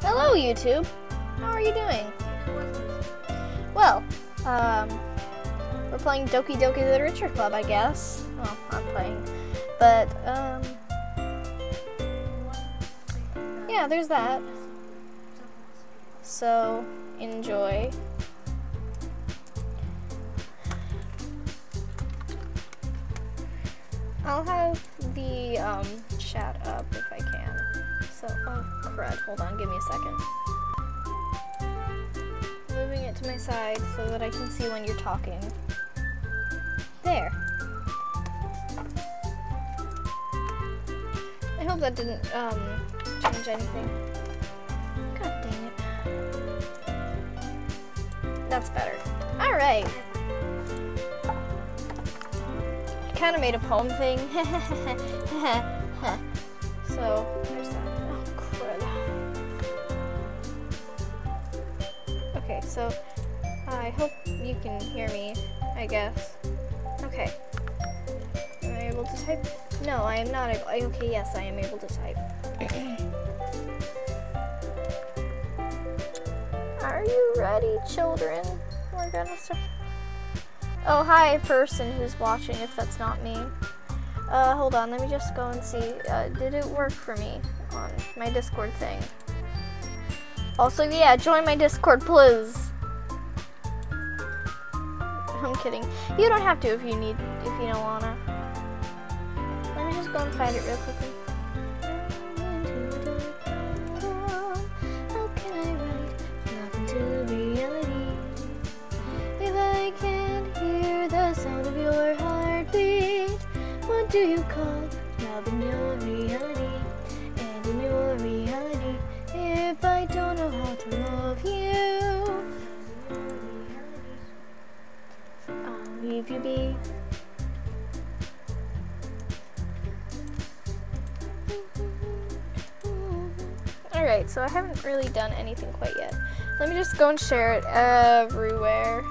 Hello, YouTube. How are you doing? Well, we're playing Doki Doki Literature Club, I guess. Well, I'm playing. But, yeah, there's that. So, enjoy. I'll have the, chat up if I can. So, oh, crud. Hold on, give me a second. Moving it to my side so that I can see when you're talking. There. I hope that didn't, change anything. God dang it. That's better. Alright. I kind of made a poem thing. So, there's that. Oh, crud. Okay, so I hope you can hear me, I guess. Okay. Am I able to type? No, I am not able. Okay, yes, I am able to type. Are you ready, children? We're gonna start. Oh, hi, person who's watching, if that's not me. Hold on, let me just go and see. Did it work for me on my Discord thing? Also, yeah, join my Discord, please. I'm kidding. You don't have to if you don't wanna. Let me just go and find it real quickly. How can I write love into reality if I can't hear the sound of your heartbeat? What do you call love in your reality? And in your reality, if I don't know how to love you, I'll leave you be. Alright, so I haven't really done anything quite yet. Let me just go and share it everywhere.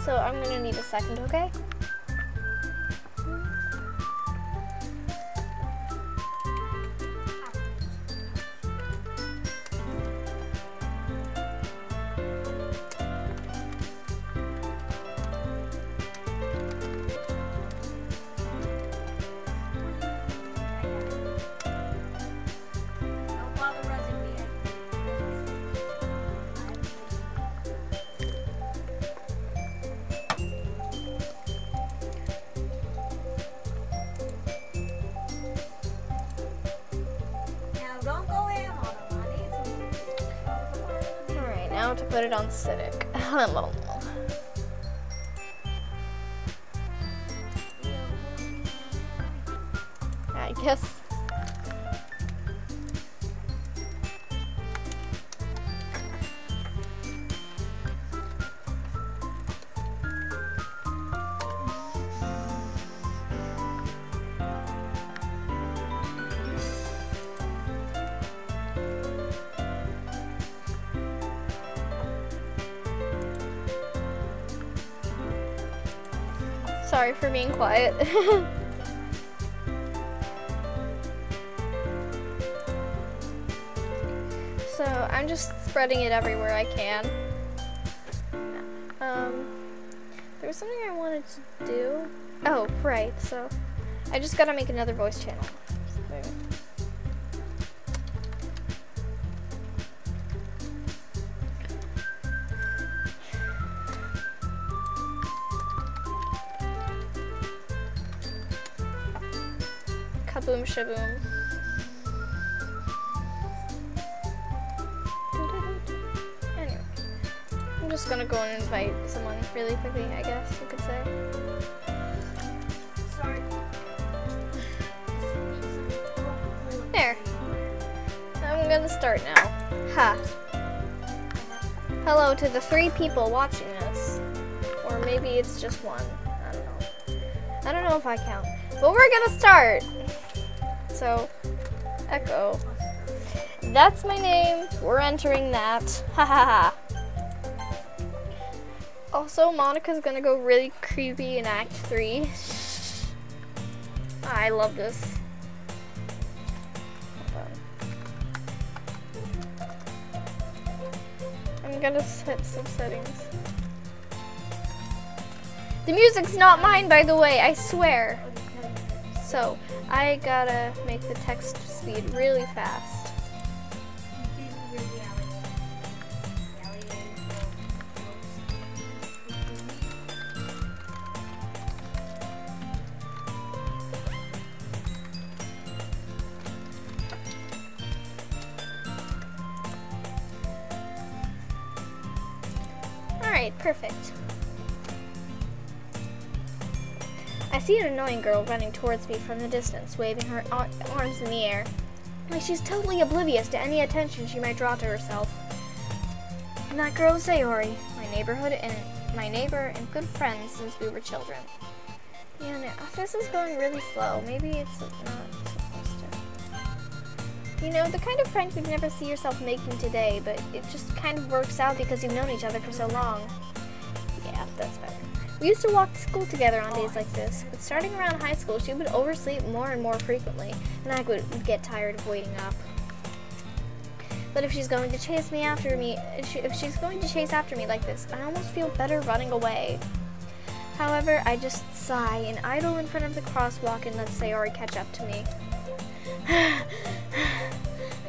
So I'm gonna need a second, okay? Now to put it on Civic. I guess. Sorry for being quiet. So I'm just spreading it everywhere I can. There was something I wanted to do. Oh, right. So I just gotta make another voice channel. Kaboom shaboom. Anyway, I'm just gonna go and invite someone really quickly, I guess you could say. Sorry. There. I'm gonna start now. Ha. Hello to the 3 people watching this. Or maybe it's just 1. I don't know. I don't know if I count. But we're gonna start. So, echo. That's my name. We're entering that. Ha ha ha. Also, Monika's gonna go really creepy in Act 3. I love this. I'm gonna set some settings. The music's not mine, by the way, I swear. So, I gotta make the text speed really fast. Alright, perfect. I see an annoying girl running towards me from the distance, waving her arms in the air, like she's totally oblivious to any attention she might draw to herself. And that girl is Sayori, my neighbor and good friend since we were children. Yeah, no, this is going really slow. Maybe it's not supposed to. You know, the kind of friend you'd never see yourself making today, but it just kind of works out because you've known each other for so long. Yeah, that's better. We used to walk to school together on days like this, but starting around high school, she would oversleep more and more frequently, and I would get tired of waiting up. But if she's going to chase after me like this, I almost feel better running away. However, I just sigh and idle in front of the crosswalk and let Sayori catch up to me.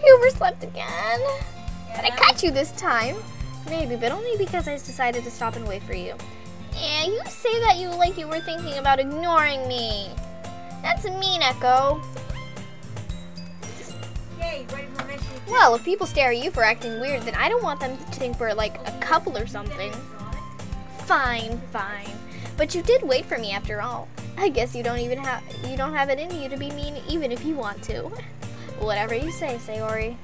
You overslept again? Did I catch you this time? Maybe, but only because I decided to stop and wait for you. Yeah, you say that like you were thinking about ignoring me. That's mean, Echo. Yay, ready for mission. Well, if people stare at you for acting weird, then I don't want them to think we're like a couple or something. Fine, fine. But you did wait for me after all. I guess you don't have it in you to be mean even if you want to. Whatever you say, Sayori.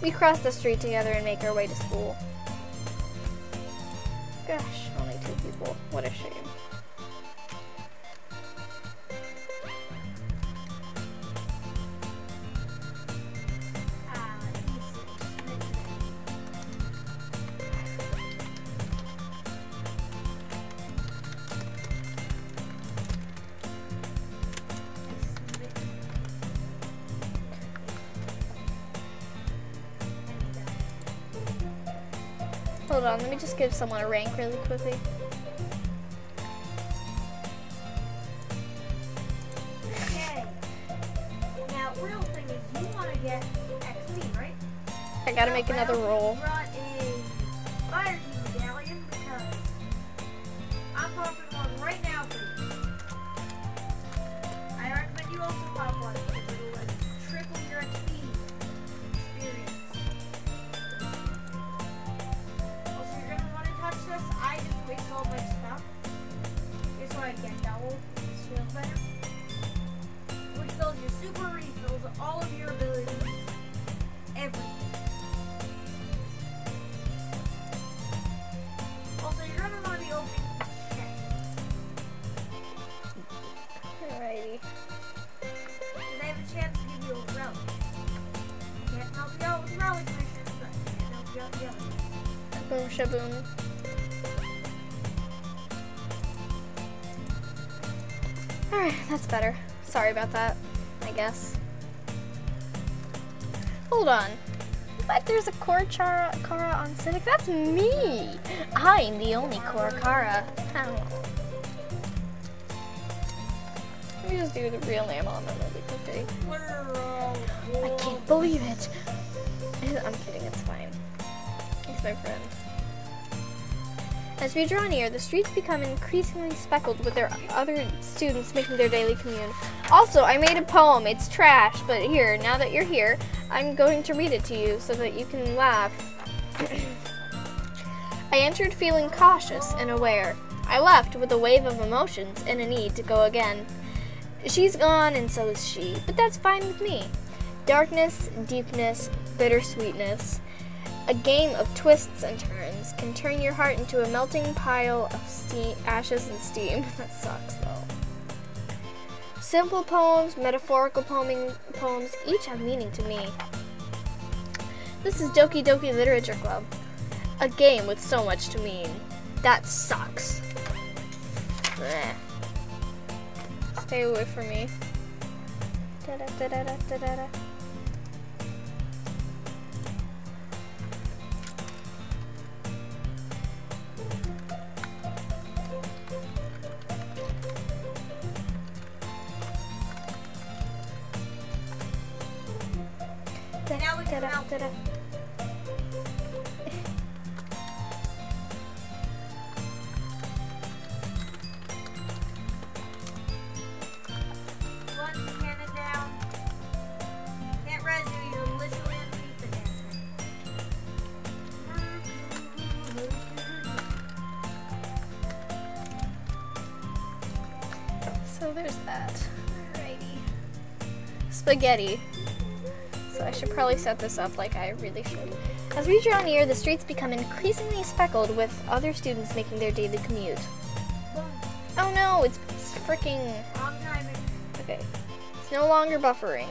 We cross the street together and make our way to school. Gosh, only 2 people. What a shame. Hold on, let me just give someone a rank really quickly. Okay. Now, real thing is you want to get XP, right? I gotta make another roll. I brought a fire team medallion because I'm popping one right now for you. I recommend you also pop one because it'll triple your XP experience. Also, you're gonna want to touch this. I just waste all my stuff. Here's why I get double. This feels better. Which fills your super refills, all of your abilities, everything. Also, you're gonna want to be opening chests. Alrighty. Because I have a chance to give you a relic. I can't help you out with relic missions, but I can help you out with the other. Boom shaboom. Alright, that's better. Sorry about that, I guess. Hold on. But there's a Kara on Civic. That's me! I'm the only Kara. Let me just do the real name on them really quickly. I can't believe it. I'm kidding, it's fine. He's my friend. As we draw near, the streets become increasingly speckled with their other students making their daily commune. Also, I made a poem. It's trash, but here, now that you're here, I'm going to read it to you so that you can laugh. I entered feeling cautious and aware. I left with a wave of emotions and a need to go again. She's gone and so is she, but that's fine with me. Darkness, deepness, bittersweetness. A game of twists and turns can turn your heart into a melting pile of ashes and steam. That sucks, though. Simple poems, metaphorical poems, each have meaning to me. This is Doki Doki Literature Club. A game with so much to mean. That sucks. Blech. Stay away from me. Da-da-da-da-da-da-da. Now we can mount it. One cannon down. Can't res you, you're literally underneath the damn thing. So there's that. Alrighty. Spaghetti. So I should probably set this up like I really should. As we draw near, the streets become increasingly speckled with other students making their daily commute. Oh no, it's freaking... Wrong timing. Okay. It's no longer buffering.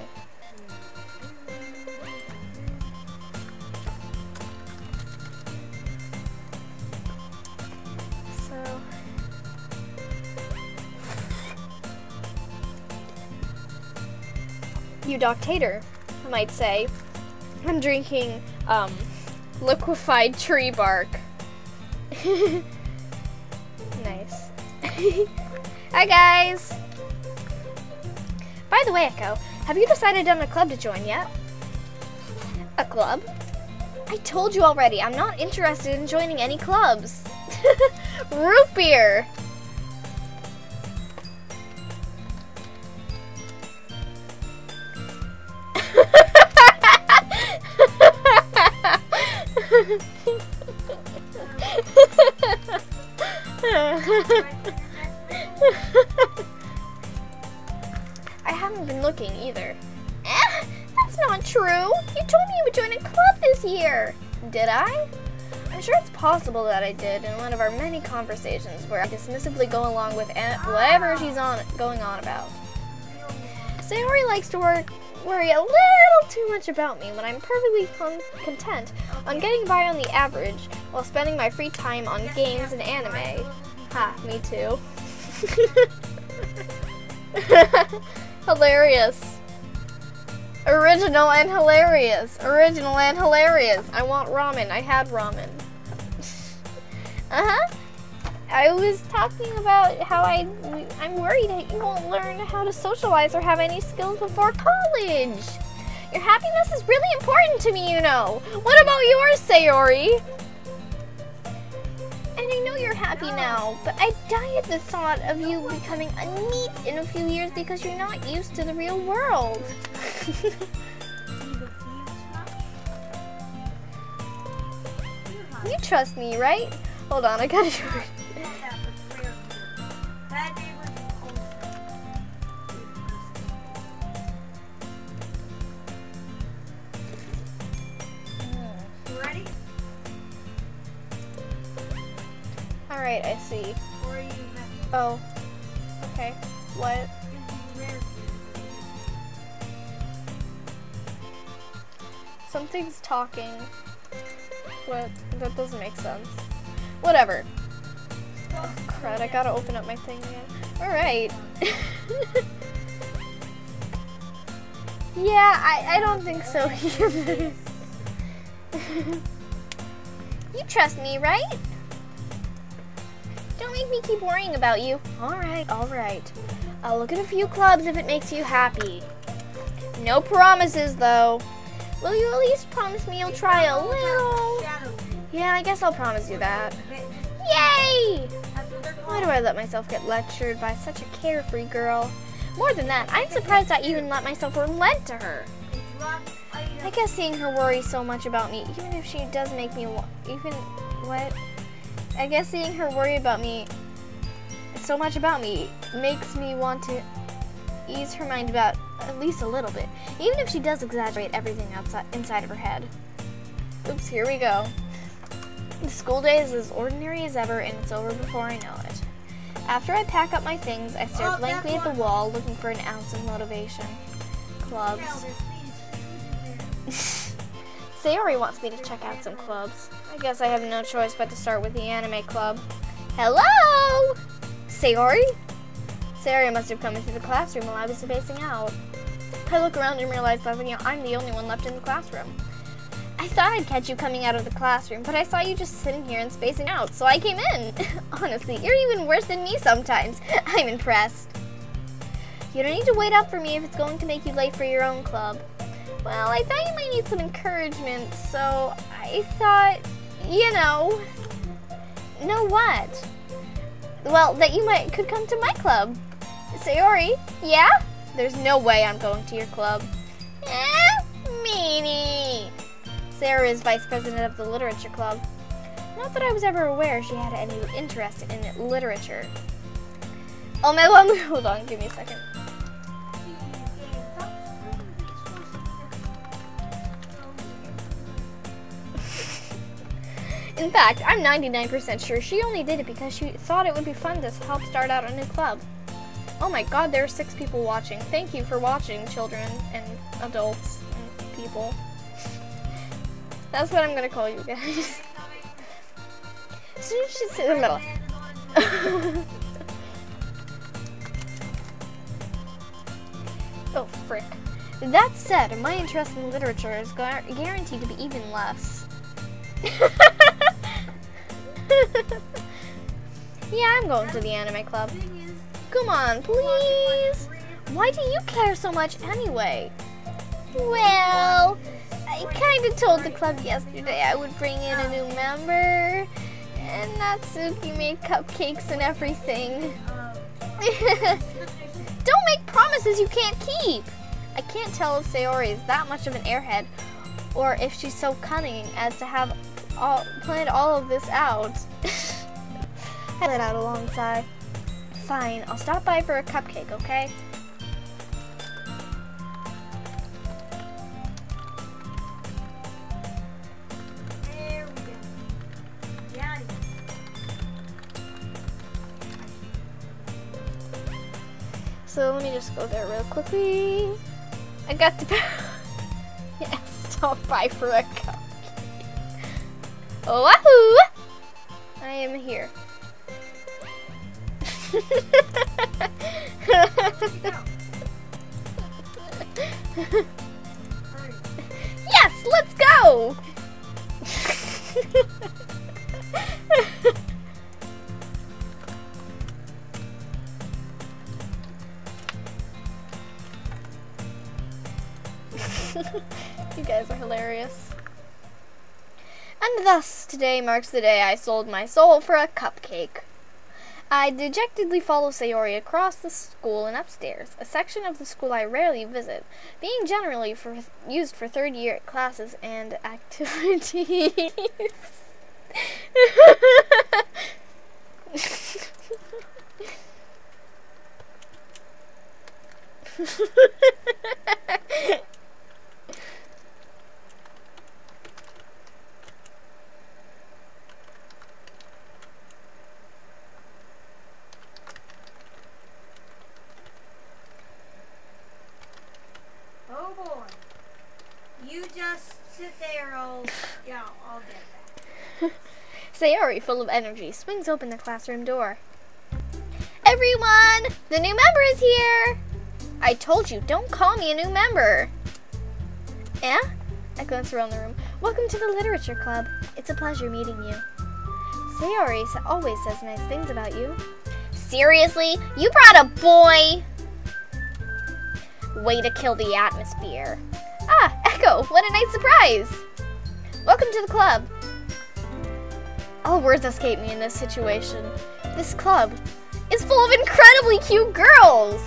So... You dictator, I might say. I'm drinking, liquefied tree bark. Nice. Hi guys! By the way, Echo, have you decided on a club to join yet? A club? I told you already, I'm not interested in joining any clubs. Root beer! I haven't been looking either. That's not true. You told me you would join a club this year. Did I? I'm sure it's possible that I did in one of our many conversations where I dismissively go along with whatever she's going on about. Sayori likes to worry a little too much about me when I'm perfectly content on getting by on the average while spending my free time on games and anime. Ha, me too. Hilarious. Original and hilarious. Original and hilarious. I want ramen. I had ramen. I was talking about how I'm worried that you won't learn how to socialize or have any skills before college. Your happiness is really important to me, you know. What about yours, Sayori? And I know you're happy now, but I die at the thought of you becoming a NEET in a few years because you're not used to the real world. You trust me, right? Hold on, I gotta do it. Alright, I see. Oh. Okay. What? Something's talking. What? That doesn't make sense. Whatever. Oh, crud, I gotta open up my thing again. Alright. Yeah, I don't think so either. You trust me, right? Don't make me keep worrying about you. Alright, alright. I'll look at a few clubs if it makes you happy. No promises, though. Will you at least promise me you'll try a little? Yeah, I guess I'll promise you that. Yay! Why do I let myself get lectured by such a carefree girl? More than that, I'm surprised I even let myself relent to her. I guess seeing her worry so much about me, even if she does make me I guess seeing her worry about me, so much about me, makes me want to ease her mind about at least a little bit, even if she does exaggerate everything inside of her head. Oops, here we go. The school day is as ordinary as ever, and it's over before I know it. After I pack up my things, I stare blankly at the wall, looking for an ounce of motivation. Clubs. Sayori wants me to check out some clubs. I guess I have no choice but to start with the anime club. Hello? Sayori? Sayori must have come into the classroom while I was spacing out. I look around and realize that I'm the only one left in the classroom. I thought I'd catch you coming out of the classroom, but I saw you just sitting here and spacing out, so I came in. Honestly, you're even worse than me sometimes. I'm impressed. You don't need to wait up for me if it's going to make you late for your own club. Well, I thought you might need some encouragement, so I thought, you know what? Well, that you could come to my club. Sayori, yeah? There's no way I'm going to your club. Meanie. Sarah is vice president of the literature club. Not that I was ever aware she had any interest in literature. Oh my god, hold on, give me a second. In fact, I'm 99% sure she only did it because she thought it would be fun to help start out a new club. Oh my god, there are 6 people watching. Thank you for watching, children and adults and people. That's what I'm gonna call you guys. So you should sit in the middle. Oh, frick. That said, my interest in literature is guaranteed to be even less. Yeah, I'm going to the anime club. Come on, please. Why do you care so much anyway? Well, I kind of told the club yesterday I would bring in a new member, and Natsuki made cupcakes and everything. Don't make promises you can't keep. I can't tell if Sayori is that much of an airhead, or if she's so cunning as to have planned all of this out. I let out a long sigh. Fine, I'll stop by for a cupcake, okay? There we go. Yeah. So let me just go there real quickly. I got to yeah, stop by for a cupcake. Oh, wahoo! I am here. Yes, let's go! You guys are hilarious. And thus, today marks the day I sold my soul for a cupcake. I dejectedly follow Sayori across the school and upstairs, a section of the school I rarely visit, being generally used for third-year classes and activities. Oh boy. You just sit there, I'll get back. Sayori, full of energy, swings open the classroom door. Everyone! The new member is here! I told you, don't call me a new member. Eh? I glance around the room. Welcome to the literature club. It's a pleasure meeting you. Sayori always says nice things about you. Seriously? You brought a boy? Way to kill the atmosphere. Ah, Echo, what a nice surprise. Welcome to the club. All words escape me in this situation. This club is full of incredibly cute girls.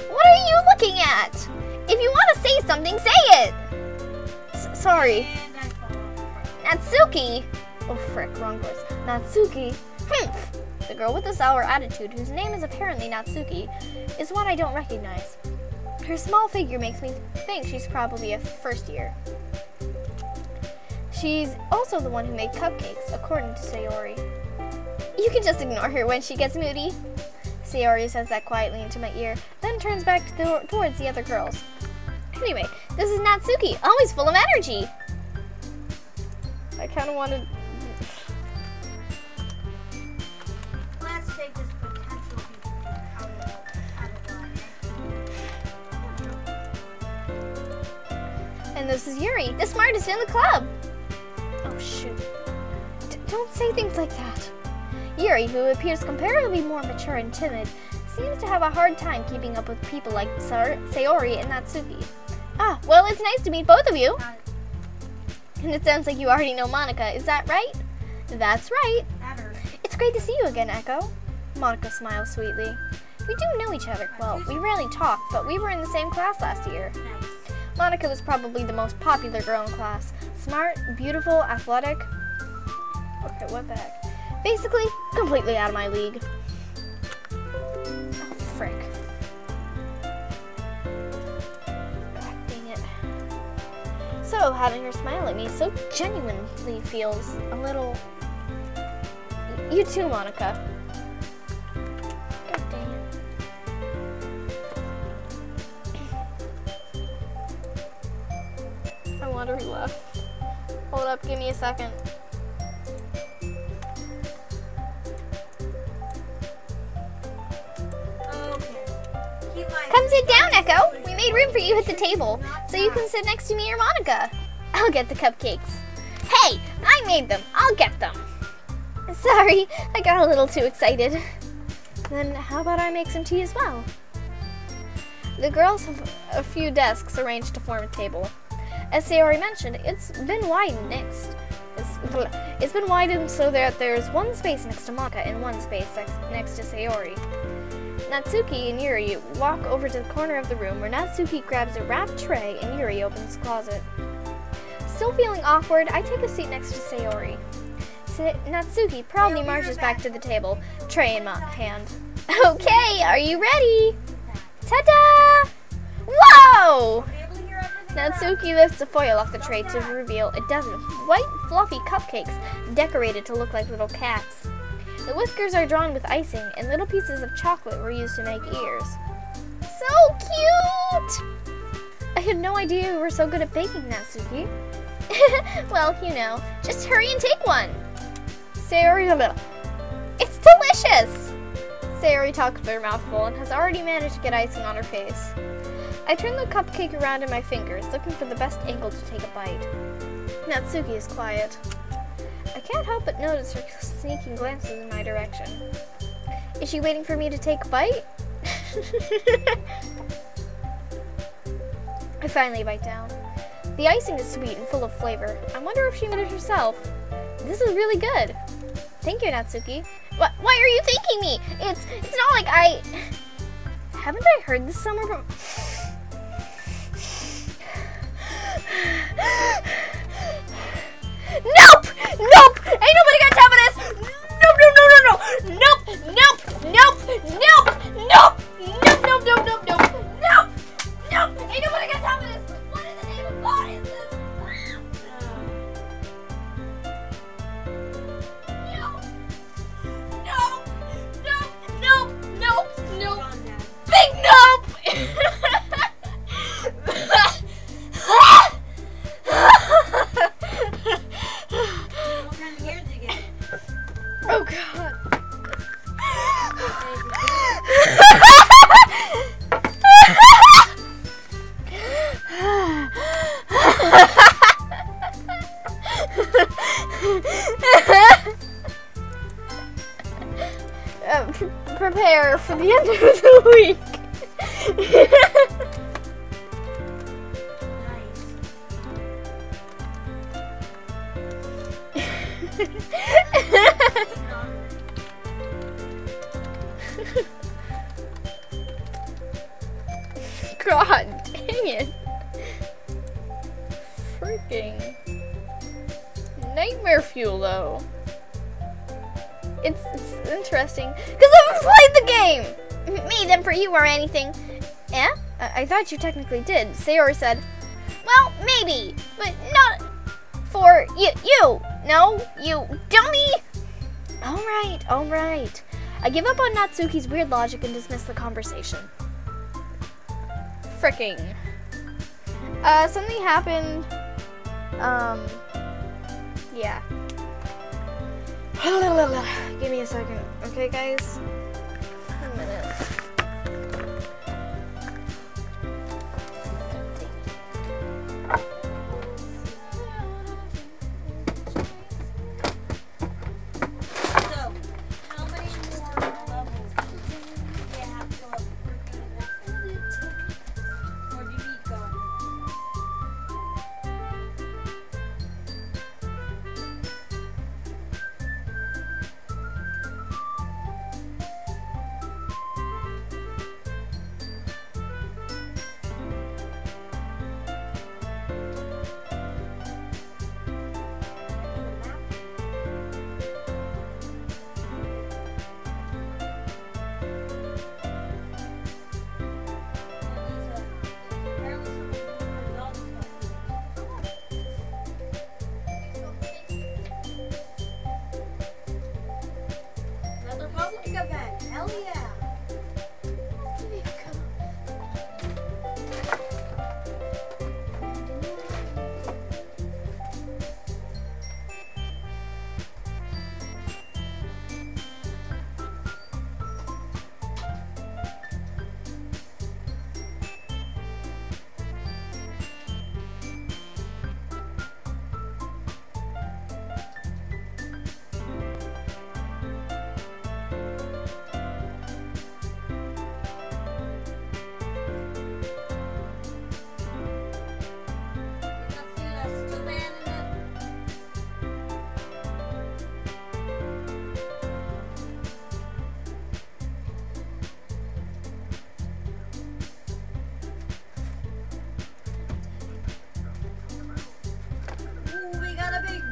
What are you looking at? If you want to say something, say it. Sorry. Natsuki. Oh frick, wrong voice. Natsuki. Humph. The girl with the sour attitude, whose name is apparently Natsuki, is one I don't recognize. Her small figure makes me think she's probably a first year. She's also the one who made cupcakes, according to Sayori. You can just ignore her when she gets moody. Sayori says that quietly into my ear, then turns back towards the other girls. Anyway, this is Natsuki, always full of energy. I kind of wanted... Let's take this potential out of line. And this is Yuri, the smartest in the club. Oh shoot. Don't say things like that. Yuri, who appears comparatively more mature and timid, seems to have a hard time keeping up with people like Sayori and Natsuki. Ah, well, it's nice to meet both of you. Got it. And it sounds like you already know Monika. Is that right? That's right. Ever. It's great to see you again, Echo. Monika smiles sweetly. We do know each other. Well, we rarely talk, but we were in the same class last year. Nice. Monika was probably the most popular girl in class. Smart, beautiful, athletic. Okay, what the heck? Basically, completely out of my league. Oh, frick. God dang it. So, having her smile at me so genuinely feels a little... You too, Monika. God dang it. I wonder who left. Hold up, give me a second. Come sit down, Echo. We made room for you at the table, so you can sit next to me or Monika. I'll get the cupcakes. Hey, I made them. I'll get them. Sorry, I got a little too excited. Then how about I make some tea as well? The girls have a few desks arranged to form a table. As Sayori mentioned, it's been widened It's been widened so that there's one space next to Monika and one space next to Sayori. Natsuki and Yuri walk over to the corner of the room where Natsuki grabs a wrapped tray and Yuri opens the closet. Still feeling awkward, I take a seat next to Sayori. Natsuki proudly marches back to the table, tray in hand. Okay, are you ready? Ta-da! Whoa! Natsuki lifts the foil off the tray to reveal a dozen white, fluffy cupcakes decorated to look like little cats. The whiskers are drawn with icing, and little pieces of chocolate were used to make ears. So cute! I had no idea you were so good at baking, Natsuki. Well, you know, just hurry and take one. Sayori, it's delicious! Sayori talks with her mouth full and has already managed to get icing on her face. I turn the cupcake around in my fingers, looking for the best angle to take a bite. Natsuki is quiet. I can't help but notice her sneaking glances in my direction. Is she waiting for me to take a bite? I finally bite down. The icing is sweet and full of flavor. I wonder if she made it herself. This is really good. Thank you, Natsuki. Why are you thanking me? It's not like I... Haven't I heard this somewhere from... Nope! Nope! Ain't nobody got time for this! Nope, nope, no, no, no! Nope! Nope! Nope! Nope! Nope! Nope, nope, nope, nope, nope! Nope! Nope! Ain't nobody got time for this! What in the name of God is this? Nope! Nope! Nope! Nope! Nope! Nope! Big nope! Oh God. Prepare for the end of the week. God dang it. Freaking nightmare fuel though. It's interesting because I haven't played the game. Me, them for you or anything. Yeah? I thought you technically did. Sayori said, well, maybe, but not for you. No, you dummy. All right. I give up on Natsuki's weird logic and dismiss the conversation. Fricking. Something happened. Yeah. Give me a second. Okay, guys? A minute. So, how many more levels do you have to go up? Or do you keep going?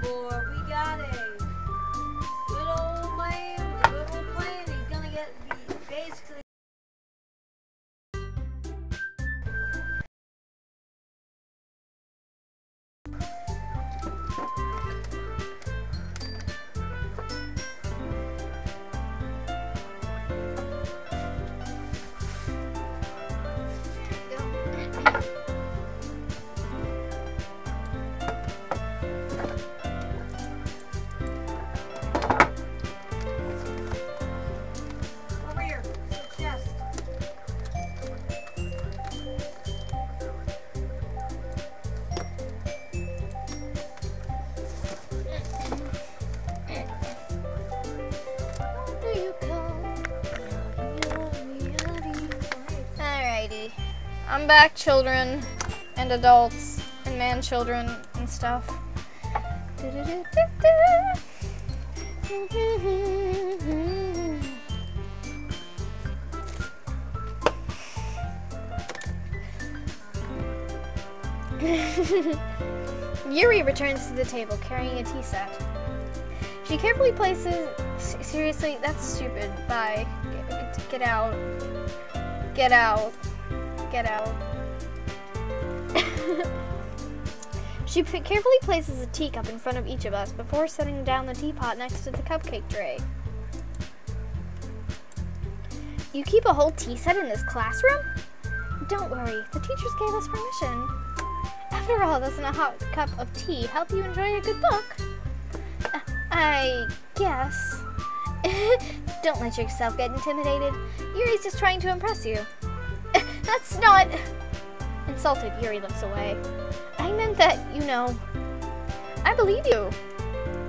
boy. We got a good old man with a good old plan. He's gonna be basically. Over here. It's a chest. What do you call reality? Alrighty. I'm back, children and adults and man children and stuff. Yuri returns to the table carrying a tea set. She carefully places. Seriously, that's stupid. Bye. Get out. Get out. Get out. She carefully places a teacup in front of each of us before setting down the teapot next to the cupcake tray. You keep a whole tea set in this classroom? Don't worry, the teachers gave us permission. After all, doesn't a hot cup of tea help you enjoy a good book? I guess. Don't let yourself get intimidated. Yuri's just trying to impress you. That's not... Insulted, Yuri looks away. I meant that, you know... I believe you.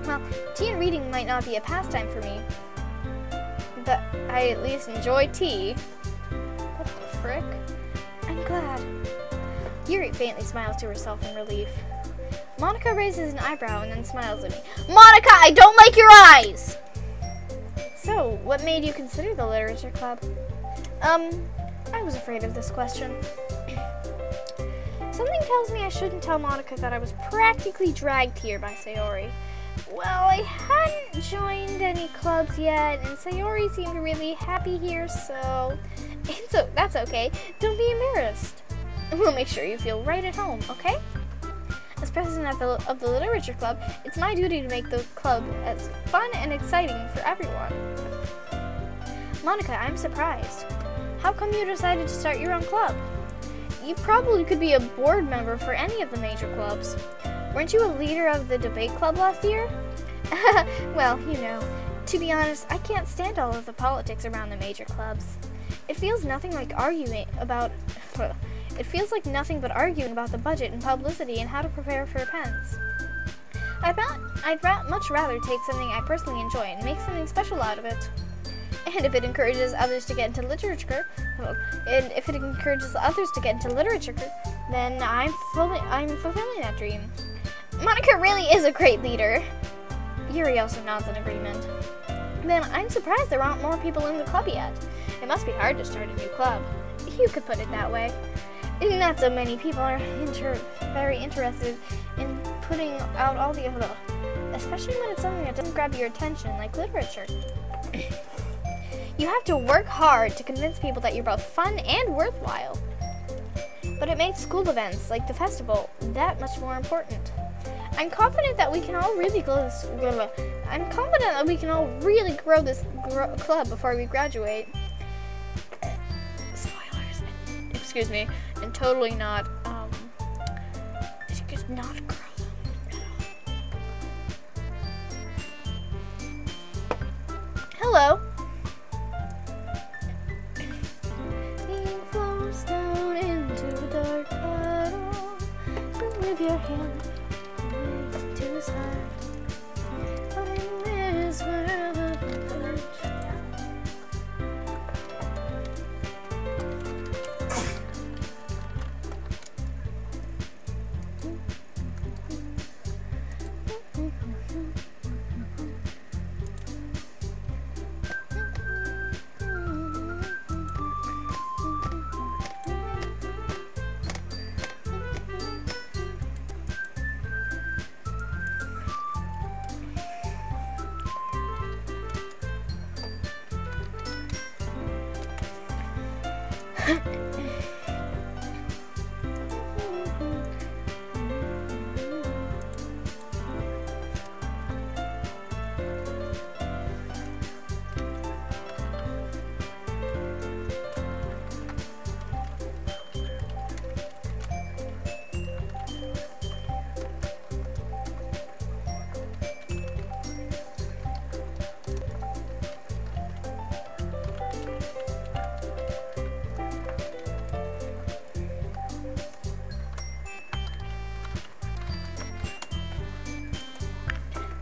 Well, tea and reading might not be a pastime for me, but I at least enjoy tea. What the frick? I'm glad. Yuri faintly smiles to herself in relief. Monika raises an eyebrow and then smiles at me. Monika, I don't like your eyes! So, what made you consider the literature club? I was afraid of this question. Something tells me I shouldn't tell Monika that I was practically dragged here by Sayori. Well, I hadn't joined any clubs yet, and Sayori seemed really happy here, so that's okay. Don't be embarrassed. We'll make sure you feel right at home, okay? As president of the literature club, it's my duty to make the club as fun and exciting for everyone. Monika, I'm surprised. How come you decided to start your own club? You probably could be a board member for any of the major clubs. Weren't you a leader of the debate club last year? Well, you know, to be honest, I can't stand all of the politics around the major clubs. It feels nothing like arguing about... It feels like nothing but arguing about the budget and publicity and how to prepare for pens. I'd much rather take something I personally enjoy and make something special out of it. And if it encourages others to get into literature, then I'm fulfilling that dream. Monika really is a great leader. Yuri also nods in agreement. Then I'm surprised there aren't more people in the club yet. It must be hard to start a new club. You could put it that way. Not so many people are very interested in putting out all the other, especially when it's something that doesn't grab your attention, like literature. You have to work hard to convince people that you're both fun and worthwhile. But it makes school events, like the festival, that much more important. I'm confident that we can all really grow this club before we graduate. Spoilers. Excuse me. And totally not, just not grow them at all. Hello. Flows down into a dark puddle. With your hand to his heart. But in this world of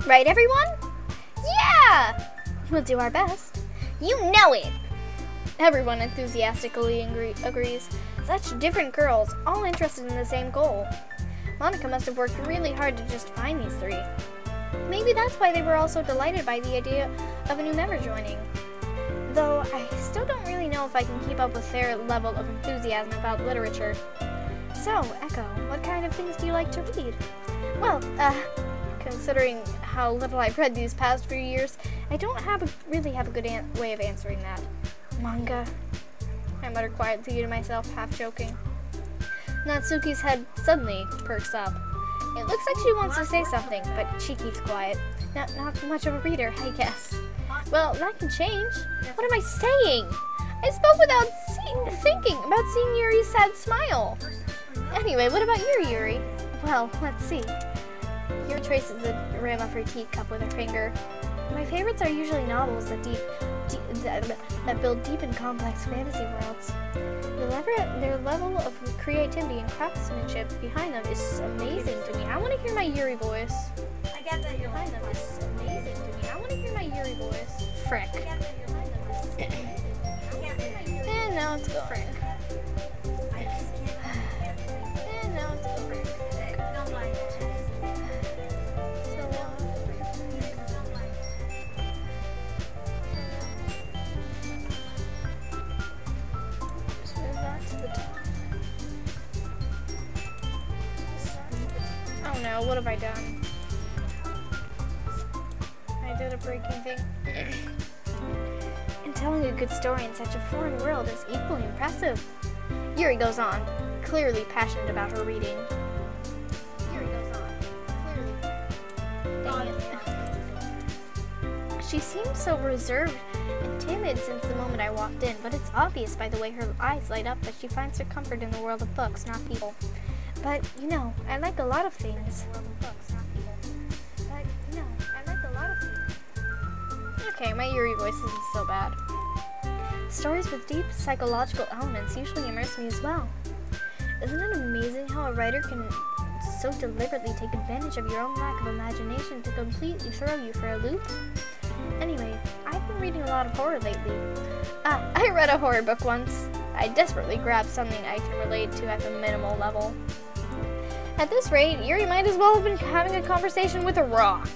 Right, everyone? Yeah! We'll do our best. You know it! Everyone enthusiastically agrees. Such different girls, all interested in the same goal. Monika must have worked really hard to just find these three. Maybe that's why they were all so delighted by the idea of a new member joining. Though I still don't really know if I can keep up with their level of enthusiasm about literature. So, Echo, what kind of things do you like to read? Well, considering how little I've read these past few years, I don't really have a good way of answering that. Manga, I muttered quietly to myself, half joking. Natsuki's head suddenly perks up. It looks like she wants to say something, but she keeps quiet. Not much of a reader, I guess. Well, that can change. What am I saying? I spoke without thinking about seeing Yuri's sad smile. Anyway, what about you, Yuri? Well, let's see. Yuri traces the rim of her teacup with her finger. My favorites are usually novels that build deep and complex fantasy worlds. Their level of creativity and craftsmanship behind them is amazing to me. I want to hear my Yuri voice. I get that you're Behind them is amazing to me. I want to hear my Yuri voice. Frick. And now it's gone. Frick. And now it's gone. Oh no, what have I done? I did a breaking thing. And telling a good story in such a foreign world is equally impressive. Yuri goes on, clearly passionate about her reading. She seems so reserved and timid since the moment I walked in, but it's obvious by the way her eyes light up that she finds her comfort in the world of books, not people. But, you know, I like a lot of things. Okay, my Yuri voice isn't so bad. Stories with deep psychological elements usually immerse me as well. Isn't it amazing how a writer can so deliberately take advantage of your own lack of imagination to completely throw you for a loop? Anyway, I've been reading a lot of horror lately. I read a horror book once. I desperately grabbed something I can relate to at the minimal level. At this rate, Yuri might as well have been having a conversation with a rock.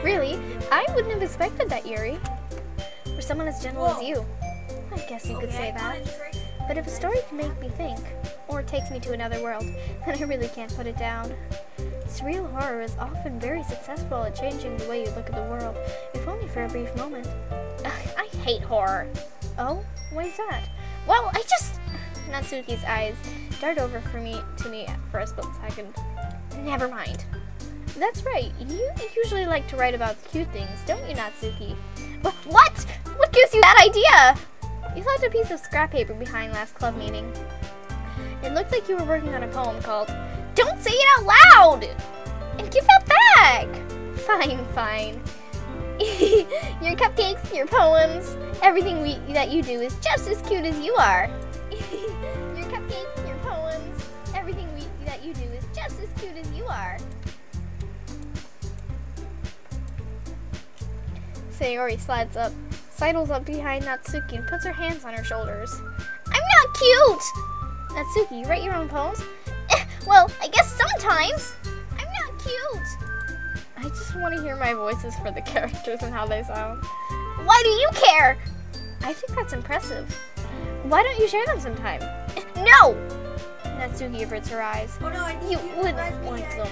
Really? I wouldn't have expected that, Yuri. For someone as gentle as you. I guess you could say that. But if a story can make me think, or takes me to another world, then I really can't put it down. Surreal horror is often very successful at changing the way you look at the world, if only for a brief moment. I hate horror. Oh? Why is that? Well, Natsuki's eyes dart over to me for a split second. Never mind. That's right, you usually like to write about cute things, don't you, Natsuki? What? What gives you that idea? You left a piece of scrap paper behind last club meeting. It looked like you were working on a poem called Don't Say It Out Loud! And give that back! Fine. Your cupcakes, your poems, everything that you do is just as cute as you are. Your cupcakes, your poems, everything that you do is just as cute as you are. Sayori sidles up behind Natsuki and puts her hands on her shoulders. I'm not cute! Natsuki, you write your own poems? Well, I guess sometimes. I'm not cute. I just want to hear my voices for the characters and how they sound. Why do you care? I think that's impressive. Why don't you share them sometime? No! Natsuki averts her eyes. Oh no, you wouldn't want them.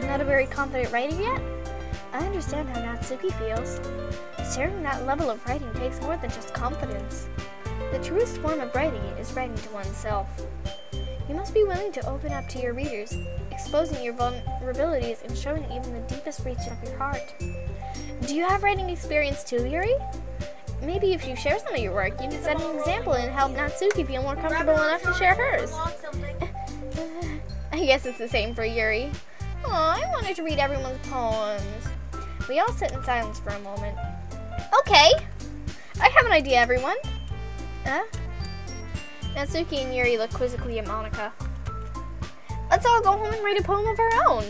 Not a very confident writer yet? I understand how Natsuki feels. Sharing that level of writing takes more than just confidence. The truest form of writing is writing to oneself. You must be willing to open up to your readers, exposing your vulnerabilities and showing even the deepest reaches of your heart. Do you have writing experience too, Yuri? Maybe if you share some of your work, you can set an example and help Natsuki feel more comfortable enough to share hers. I guess it's the same for Yuri. Aw, I wanted to read everyone's poems. We all sit in silence for a moment. Okay, I have an idea, everyone. Natsuki and Yuri look quizzically at Monika. Let's all go home and write a poem of our own.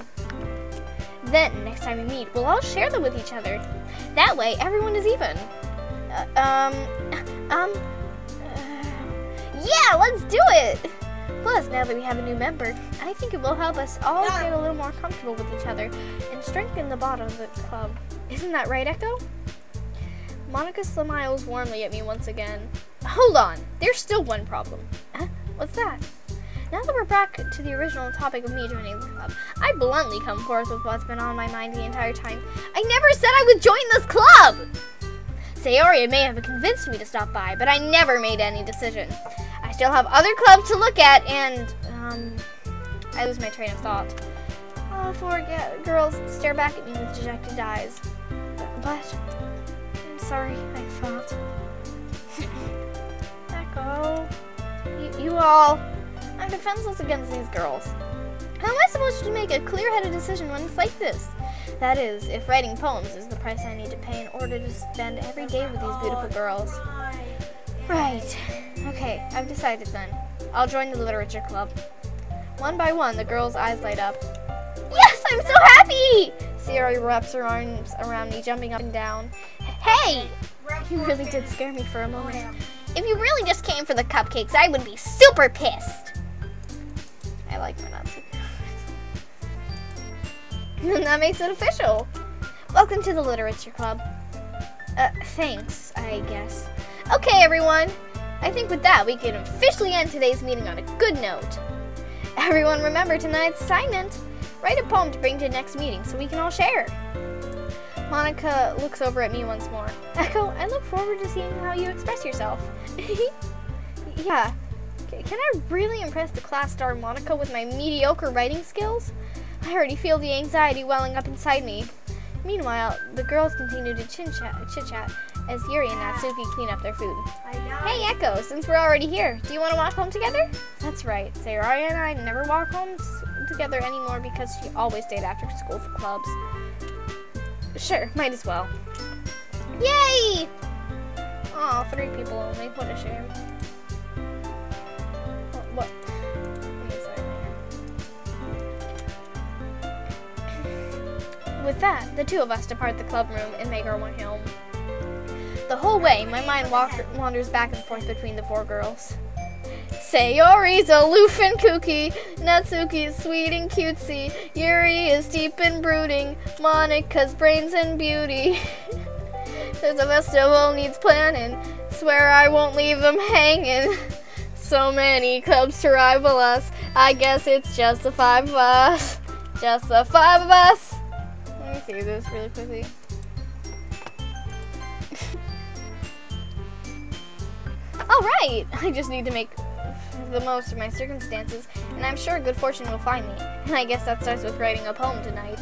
Then, next time we meet, we'll all share them with each other. That way, everyone is even. Yeah, let's do it! Plus, now that we have a new member, I think it will help us all get a little more comfortable with each other and strengthen the bond of the club. Isn't that right, Echo? Monika smiles warmly at me once again. Hold on, there's still one problem. What's that? Now that we're back to the original topic of me joining the club, I bluntly come forth with what's been on my mind the entire time. I never said I would join this club! Sayori may have convinced me to stop by, but I never made any decision. I still have other clubs to look at, and, I lose my train of thought. All four girls stare back at me with dejected eyes. But, I'm sorry, I thought. Echo, you all, I'm defenseless against these girls. How am I supposed to make a clear-headed decision when it's like this? That is, if writing poems is the price I need to pay in order to spend every day with these beautiful girls. Right. Okay, I've decided then. I'll join the literature club. One by one, the girls' eyes light up. Yes, I'm so happy! Sayori wraps her arms around me, jumping up and down. Hey! You really did scare me for a moment. If you really just came for the cupcakes, I would be super pissed. I like my Natsuki. And that makes it official. Welcome to the literature club. Thanks, I guess. Okay, everyone. I think with that, we can officially end today's meeting on a good note. Everyone remember tonight's assignment. Write a poem to bring to the next meeting so we can all share. Monika looks over at me once more. Echo, I look forward to seeing how you express yourself. Yeah. Can I really impress the class star Monika with my mediocre writing skills? I already feel the anxiety welling up inside me. Meanwhile, the girls continue to chit-chat as Yuri and Natsuki clean up their food. Hey, Echo, since we're already here, do you want to walk home together? That's right. Sayori and I never walk home together anymore because she always stayed after school for clubs. Sure, might as well. Yay! Aw, 3 people only. What a shame. What? With that, the two of us depart the club room and make our way home. The whole way, my mind wanders back and forth between the 4 girls. Sayori's aloof and kooky, Natsuki's sweet and cutesy, Yuri is deep and brooding, Monika's brains and beauty. There's a festival needs planning, swear I won't leave them hanging. So many clubs to rival us, I guess it's just the 5 of us. Just the 5 of us. Let me see this really quickly. Alright, I just need to make the most of my circumstances, and I'm sure good fortune will find me. And I guess that starts with writing a poem tonight.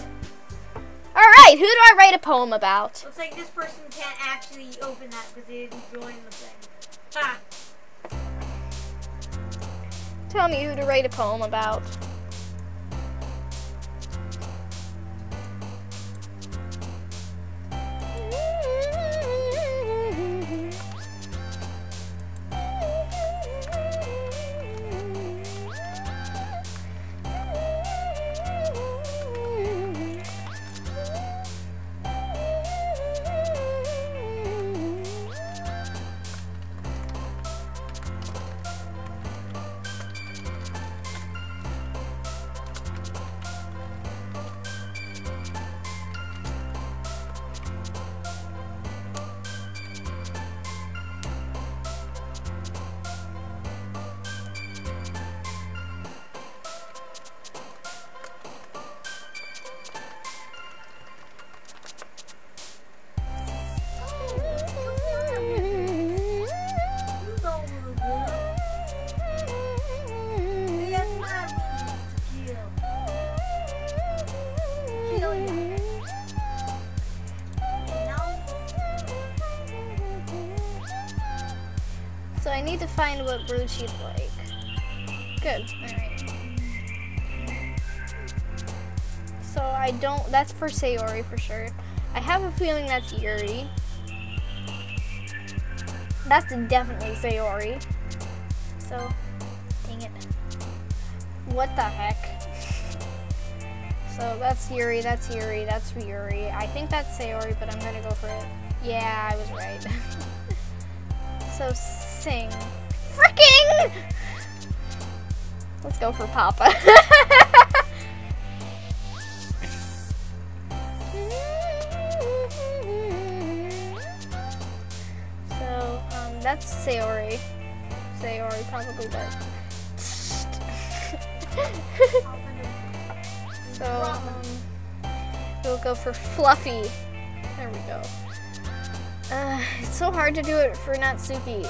Alright, who do I write a poem about? Looks like this person can't actually open that because they didn't join the thing. Ha! Tell me who to write a poem about. need to find what brood she'd like. Good. Alright. So I don't, that's for Sayori for sure. I have a feeling that's Yuri. That's definitely Sayori. So, dang it. What the heck? So that's Yuri, that's Yuri, that's Yuri. I think that's Sayori, but I'm gonna go for it. Yeah, I was right. So sing. Fricking! Let's go for Papa. So, that's Sayori. Sayori probably does. So, we'll go for Fluffy. There we go. It's so hard to do it for Natsuki.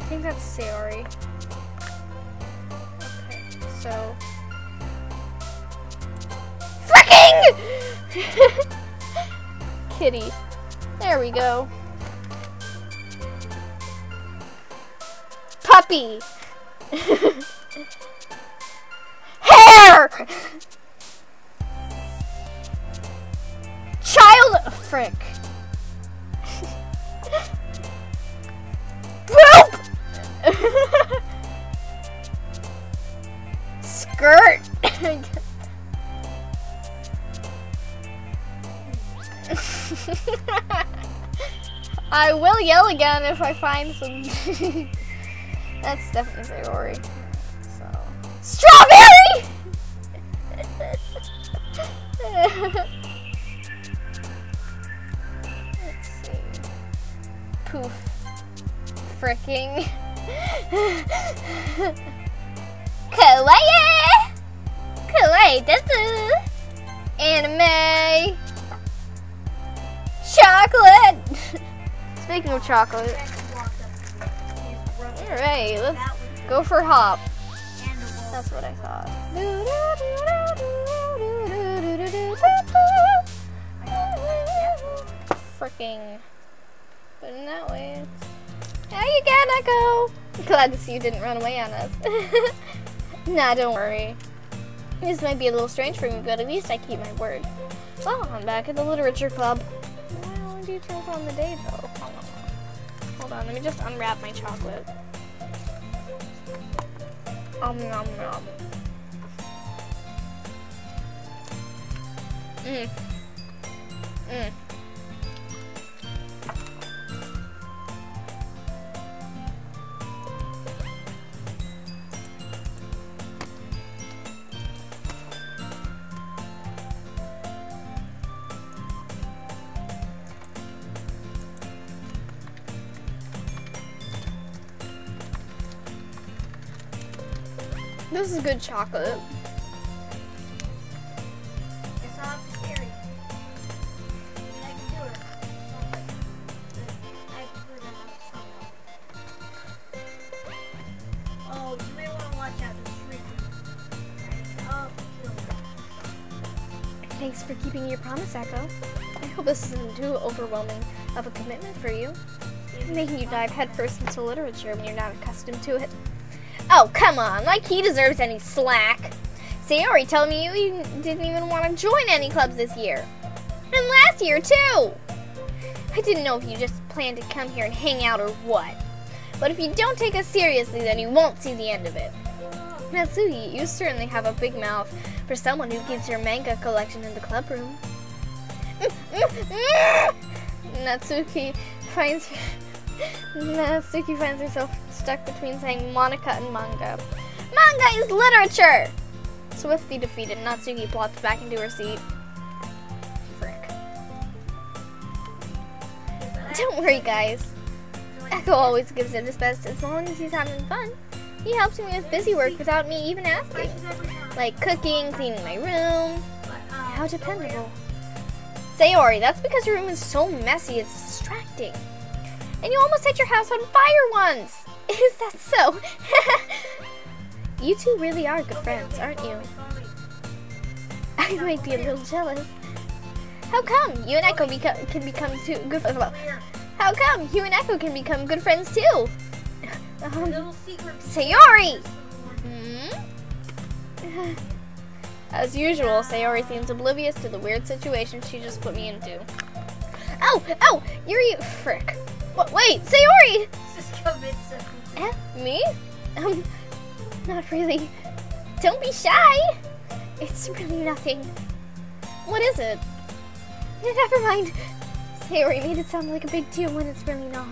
I think that's Sayori. Okay, so... Fricking! Kitty. There we go. Puppy! Hair! Child, frick. Poop! Skirt. I will yell again if I find some. That's definitely Sayori. So, strawberry! Let's see. Poof. Fricking. Kawaii! Kawaii desu! Anime! Chocolate! Speaking of chocolate. Alright, let's go for Hop. That's what I thought. Fricking. But in that way, how you gonna go? Glad to see you didn't run away on us. Nah, don't worry. This might be a little strange for me, but at least I keep my word. Well, I'm back at the literature club. I only do things on the day, though. Hold on, let me just unwrap my chocolate. Nom nom. This is good chocolate. It's not scary. I can do it. Oh, you may want to watch out the street. Oh, Thanks for keeping your promise, Echo. I hope this isn't too overwhelming of a commitment for you. Making you dive headfirst into literature when you're not accustomed to it. Oh, come on, like he deserves any slack. Sayori told me you didn't even want to join any clubs this year. And last year, too. I didn't know if you just planned to come here and hang out or what. But if you don't take us seriously, then you won't see the end of it. Natsuki, you certainly have a big mouth for someone who keeps your manga collection in the club room. Natsuki finds herself stuck between saying Monika and manga. Manga is literature! Swiftly defeated, Natsuki plops back into her seat. Frick. Don't worry, guys. Echo always gives it his best as long as he's having fun. He helps me with busy work without me even asking. Like cooking, cleaning my room. How dependable. Sayori, that's because your room is so messy, it's distracting. And you almost set your house on fire once! Is that so? You two really are good friends, aren't you? I might be a little jealous. How come? You and I can become too good friends. How How come? You and Echo can become good friends too. Little secret. Sayori! As usual, Sayori seems oblivious to the weird situation she just put me into. Ow! Ow! Yuri! Frick. Wait, Sayori! Just commit something. Me? Not really. Don't be shy! It's really nothing. What is it? Never mind. Sayori made it sound like a big deal when it's really not.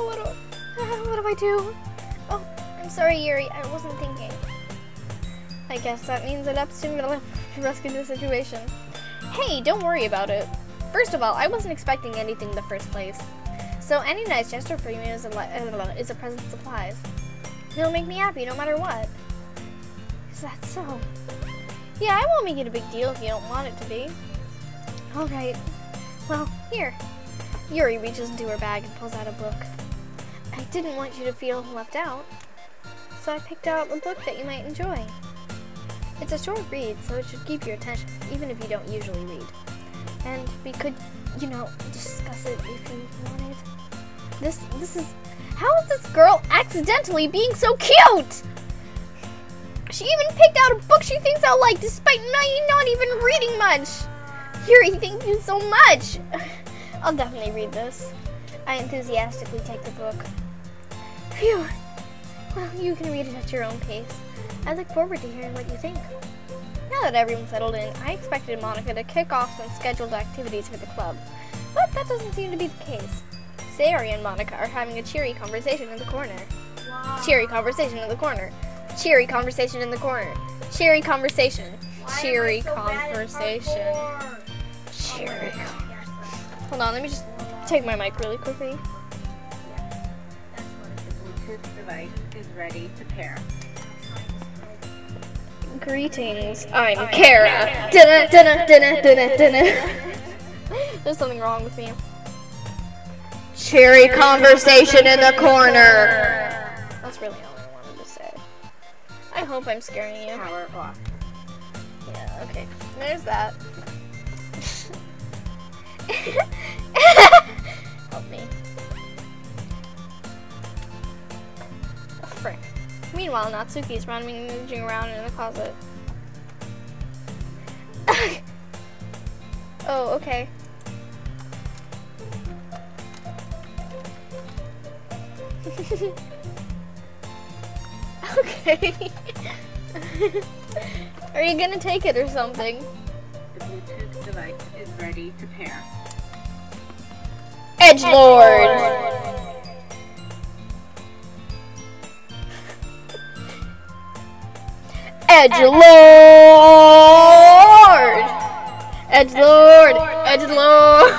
What do I do? Oh, I'm sorry, Yuri. I wasn't thinking. I guess that means it ups to me to rescue the situation. Hey, don't worry about it. First of all, I wasn't expecting anything in the first place. So any nice gesture for you is a present of supplies. It'll make me happy no matter what. Is that so? Yeah, I won't make it a big deal if you don't want it to be. Alright. Well, here. Yuri reaches into her bag and pulls out a book. I didn't want you to feel left out, so I picked out a book that you might enjoy. It's a short read, so it should keep your attention, even if you don't usually read. And we could, discuss it if you wanted. This is... How is this girl accidentally being so cute? She even picked out a book she thinks I'll like, despite not even reading much. Yuri, thank you so much. I'll definitely read this. I enthusiastically take the book. Phew. Well, you can read it at your own pace. I look forward to hearing what you think. Now that everyone's settled in, I expected Monika to kick off some scheduled activities for the club. But that doesn't seem to be the case. Sayori and Monika are having a cheery conversation in the corner. Wow. Cheery conversation in the corner. Cheery conversation in the corner. Cheery conversation. Cheery conversation. Cheery. Hold on, let me just take my mic really quickly. The Bluetooth device is ready to pair. Greetings, I'm Kara. Dun dun dun dun dun. There's something wrong with me. Cheery conversation in the corner. That's really all I wanted to say. I hope I'm scaring you. Power off. Yeah, okay. There's that. Help me. Oh, frick. Meanwhile, Natsuki's rummaging around in the closet. Oh, okay. Okay. Are you gonna take it or something? The Bluetooth device is ready to pair. Edgelord! Edgelord! Edgelord! Edgelord!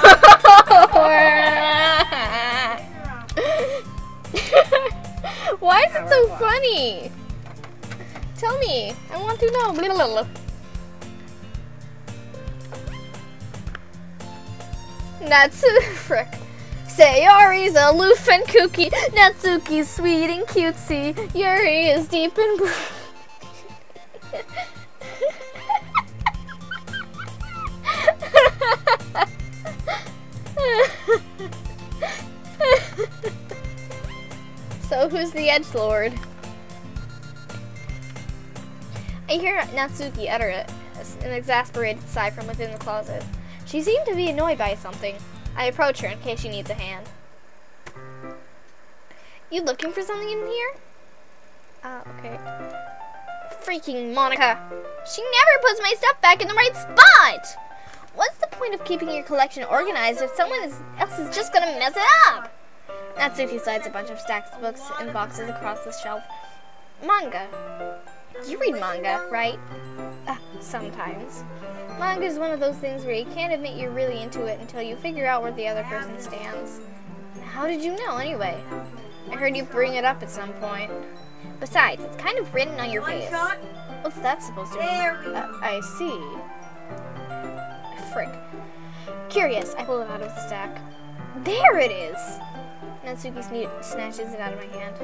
Why is it so funny? Tell me. I want to know. Frick. Sayori's aloof and kooky. Natsuki's sweet and cutesy. Yuri is deep and blue. So who's the edgelord? I hear Natsuki utter an exasperated sigh from within the closet. She seemed to be annoyed by something. I approach her in case she needs a hand. You looking for something in here? Okay. Freaking Monika. She never puts my stuff back in the right spot! What's the point of keeping your collection organized if someone else is just gonna mess it up? Natsuki slides a bunch of stacks of books and boxes across the shelf. Manga. You read manga, right? Sometimes. Manga is one of those things where you can't admit you're really into it until you figure out where the other person stands. How did you know, anyway? I heard you bring it up at some point. Besides, it's kind of written on your face. What's that supposed to mean? I see. Frick. Curious, I pull it out of the stack. There it is! Natsuki snatches it out of my hand.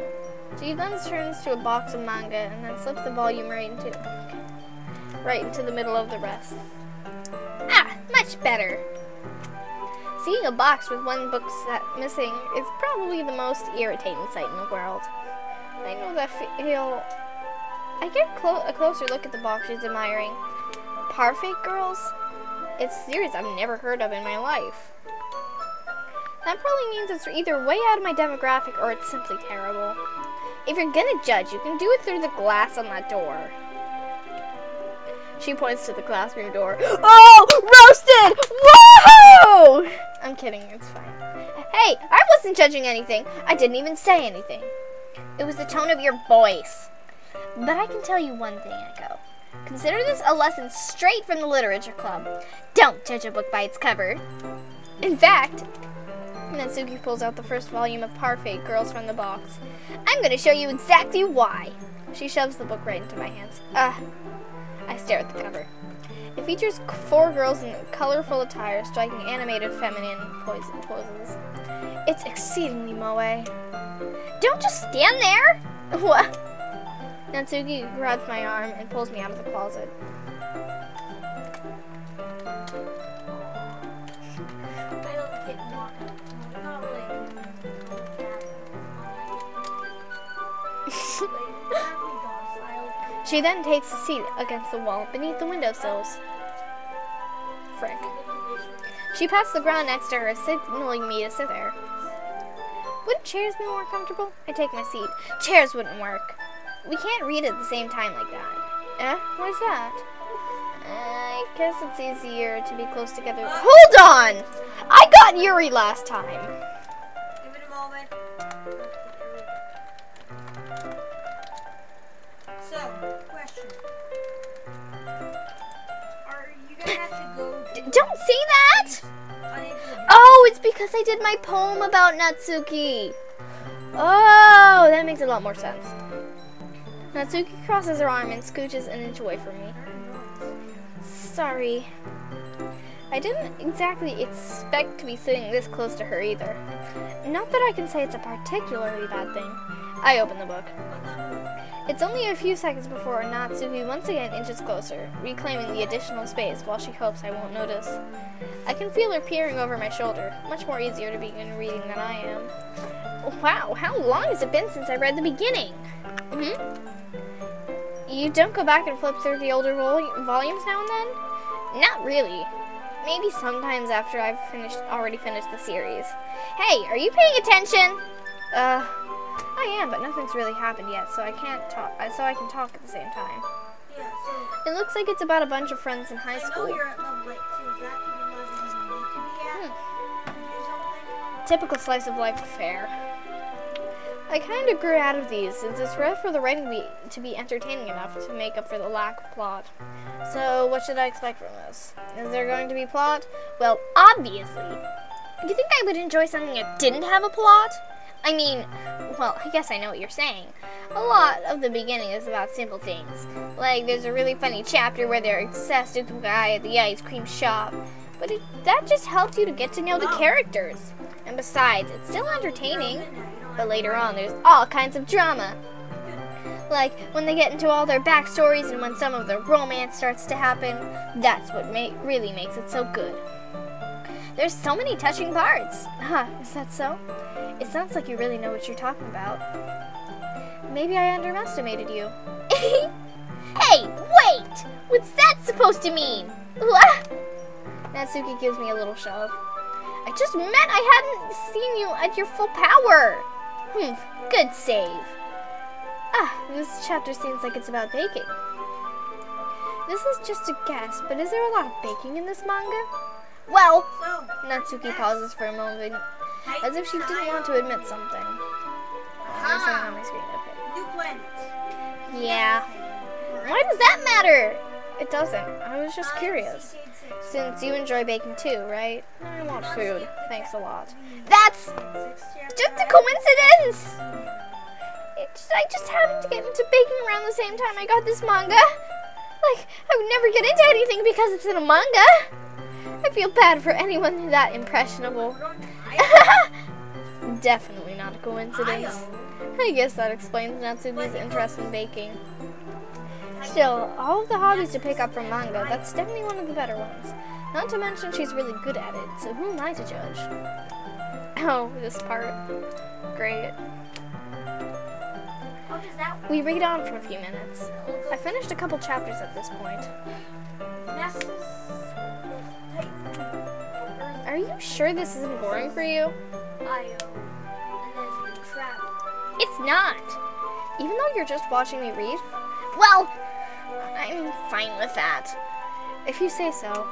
She then turns to a box of manga and then slips the volume right into the middle of the rest. Ah, much better. Seeing a box with one book set missing is probably the most irritating sight in the world. I know that feel. I get a closer look at the box she's admiring. Parfait Girls? It's a series I've never heard of in my life. That probably means it's either way out of my demographic or it's simply terrible. If you're gonna judge, you can do it through the glass on that door. She points to the classroom door. Oh! Roasted! Whoa! I'm kidding, it's fine. Hey, I wasn't judging anything. I didn't even say anything. It was the tone of your voice. But I can tell you one thing, Echo. Consider this a lesson straight from the Literature Club. Don't judge a book by its cover. In fact, Natsuki pulls out the first volume of Parfait Girls from the box. I'm going to show you exactly why. She shoves the book right into my hands. I stare at the cover. It features 4 girls in colorful attire striking animated feminine poses. It's exceedingly moe. Don't just stand there! What? Natsuki grabs my arm and pulls me out of the closet. She then takes a seat against the wall beneath the windowsills. Frick. She pats the ground next to her, signaling me to sit there. Wouldn't chairs be more comfortable? I take my seat. Chairs wouldn't work. We can't read at the same time like that. Why's that? I guess it's easier to be close together. Hold on! I got Yuri last time. Give it a moment. So, question. Are you gonna have to go to Don't say that! Oh, it's because I did my poem about Natsuki. Oh, that makes a lot more sense. Natsuki crosses her arm and scooches an inch away from me. Sorry. I didn't exactly expect to be sitting this close to her either. Not that I can say it's a particularly bad thing. I open the book. It's only a few seconds before Natsuki once again inches closer, reclaiming the additional space while she hopes I won't notice. I can feel her peering over my shoulder, much more easier to begin reading than I am. Wow, how long has it been since I read the beginning? You don't go back and flip through the older volumes now and then? Not really. Maybe sometimes after I've already finished the series. Hey, are you paying attention? I am, but nothing's really happened yet, so I can talk at the same time. Yeah, so It looks like it's about a bunch of friends in high school. I know you're at level 8, so is that the level you need to be at? To do something? Typical slice of life affair. I kind of grew out of these since it's rare for the writing to be entertaining enough to make up for the lack of plot. So what should I expect from this? Is there going to be plot? Well, obviously. You think I would enjoy something that didn't have a plot? I mean, well, I guess I know what you're saying. A lot of the beginning is about simple things. Like, there's a really funny chapter where they're obsessed with the guy at the ice cream shop. But that just helps you to get to know the characters. And besides, it's still entertaining. But later on, there's all kinds of drama. Like, when they get into all their backstories and when some of the romance starts to happen, that's what really makes it so good. There's so many touching parts. Is that so? It sounds like you really know what you're talking about. Maybe I underestimated you. Hey, wait! What's that supposed to mean? Natsuki gives me a little shove. I just meant I hadn't seen you at your full power. Good save. This chapter seems like it's about baking. This is just a guess, but is there a lot of baking in this manga? Well, Natsuki pauses for a moment, as if she didn't want to admit something. There's something on my screen. Okay. New planet. Yeah. Why does that matter? It doesn't. I was just curious. Since you enjoy baking too, right? I want food. Thanks a lot. That's just a coincidence! I just happened to get into baking around the same time I got this manga. Like, I would never get into anything because it's in a manga. I feel bad for anyone that impressionable. Definitely not a coincidence. I guess that explains Natsuki's interest in baking. Still, all of the hobbies to pick up from manga, that's definitely one of the better ones. Not to mention she's really good at it, so who am I to judge? Oh, this part. Great. How does that work? We read on for a few minutes. I finished a couple chapters at this point. Are you sure this isn't boring for you? It's not. Even though you're just watching me read? Well, I'm fine with that. If you say so.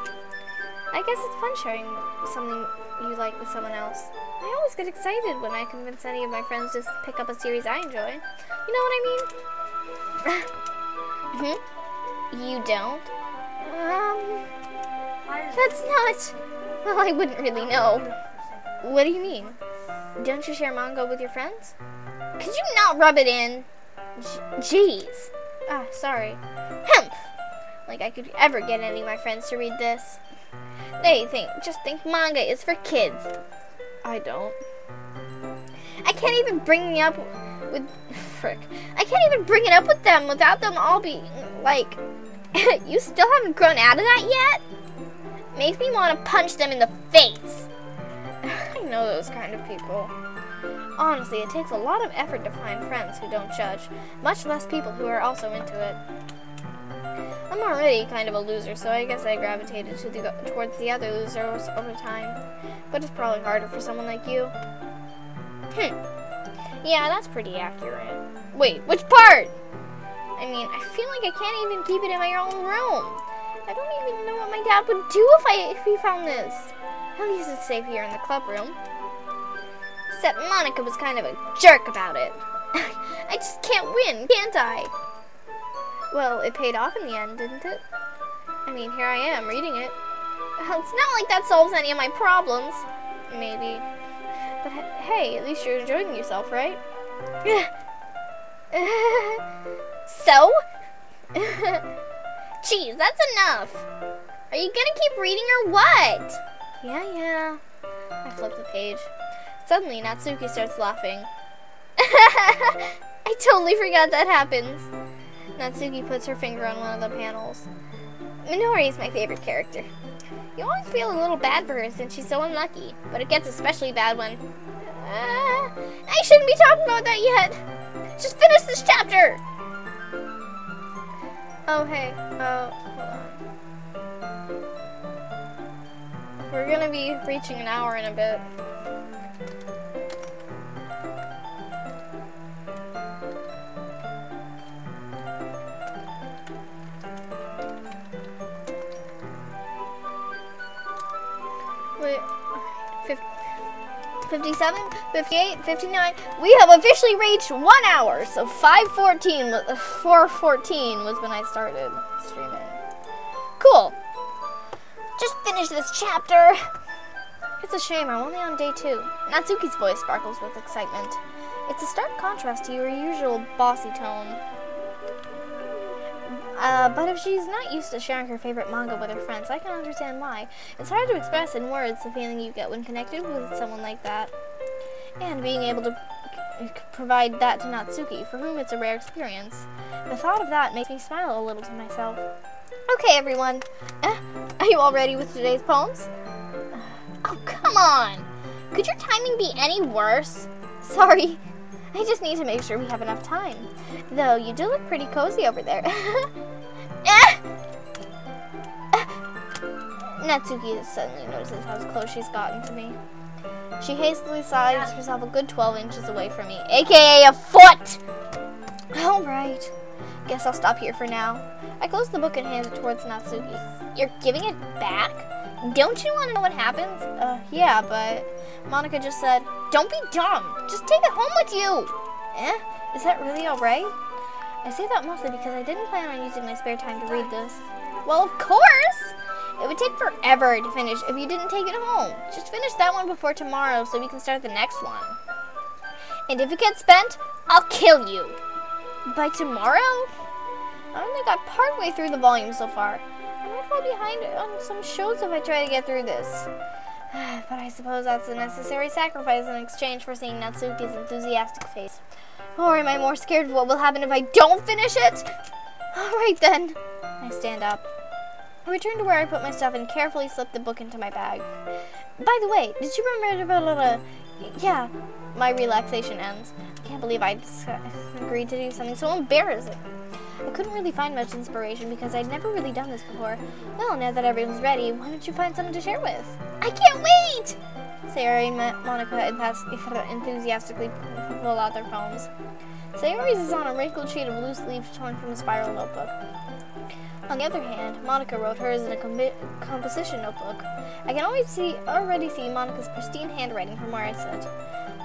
I guess it's fun sharing something you like with someone else. I always get excited when I convince any of my friends to pick up a series I enjoy. You know what I mean? You don't? That's not... Well, I wouldn't really know. What do you mean? Don't you share manga with your friends? Could you not rub it in? Jeez. Ah, sorry. Humph! Like I could ever get any of my friends to read this. They just think manga is for kids. I don't. I can't even bring it up with... Frick. I can't even bring it up with them without them all being like... You still haven't grown out of that yet? Makes me want to punch them in the face. I know those kind of people. Honestly, it takes a lot of effort to find friends who don't judge, much less people who are also into it. I'm already kind of a loser, so I guess I gravitated towards the other losers over time. But it's probably harder for someone like you. Yeah, that's pretty accurate. Wait, which part? I mean, I feel like I can't even keep it in my own room. I don't even know what my dad would do if he found this. At least it's safe here in the club room. Except Monika was kind of a jerk about it. I just can't win, can't I? Well, it paid off in the end, didn't it? I mean, here I am, reading it. Well, it's not like that solves any of my problems. Maybe. But hey, at least you're enjoying yourself, right? So? Jeez, that's enough. Are you gonna keep reading or what? Yeah. I flip the page. Suddenly, Natsuki starts laughing. I totally forgot that happens. Natsuki puts her finger on one of the panels. Minori is my favorite character. You always feel a little bad for her since she's so unlucky, but it gets especially bad when... I shouldn't be talking about that yet. Just finish this chapter. Oh, hey. Hold on. We're gonna be reaching an hour in a bit. Wait, 57, 58, 59. We have officially reached 1 hour. So 4:14 was when I started streaming. Cool. Just finish this chapter. It's a shame I'm only on day 2. Natsuki's voice sparkles with excitement. It's a stark contrast to your usual bossy tone. But if she's not used to sharing her favorite manga with her friends, I can understand why. It's hard to express in words the feeling you get when connected with someone like that. And being able to provide that to Natsuki, for whom it's a rare experience. The thought of that makes me smile a little to myself. Okay, everyone. Are you all ready with today's poems? Oh, come on. Could your timing be any worse? Sorry. I just need to make sure we have enough time. Though, you do look pretty cozy over there. Natsuki suddenly notices how close she's gotten to me. She hastily slides herself a good 12 inches away from me, aka a foot! Alright. Guess I'll stop here for now. I close the book and hand it towards Natsuki. You're giving it back? Don't you want to know what happens? Yeah, but... Monika just said, don't be dumb. Just take it home with you. Is that really alright? I say that mostly because I didn't plan on using my spare time to read this. Well, of course! It would take forever to finish if you didn't take it home. Just finish that one before tomorrow so we can start the next one. And if it gets spent, I'll kill you. By tomorrow? I only got partway through the volume so far. I might fall behind on some shows if I try to get through this. But I suppose that's a necessary sacrifice in exchange for seeing Natsuki's enthusiastic face. Or am I more scared of what will happen if I don't finish it? Alright then. I stand up. I returned to where I put my stuff and carefully slipped the book into my bag. By the way, did you remember about yeah, my relaxation ends. I can't believe I agreed to do something so embarrassing. I couldn't really find much inspiration because I'd never really done this before. Well, now that everyone's ready, why don't you find someone to share with? I can't wait! Sayori and Monika enthusiastically pull out their poems. Sayori's is on a wrinkled sheet of loose leaves torn from a spiral notebook. On the other hand, Monika wrote hers in a composition notebook. I can already see Monika's pristine handwriting from where I sit.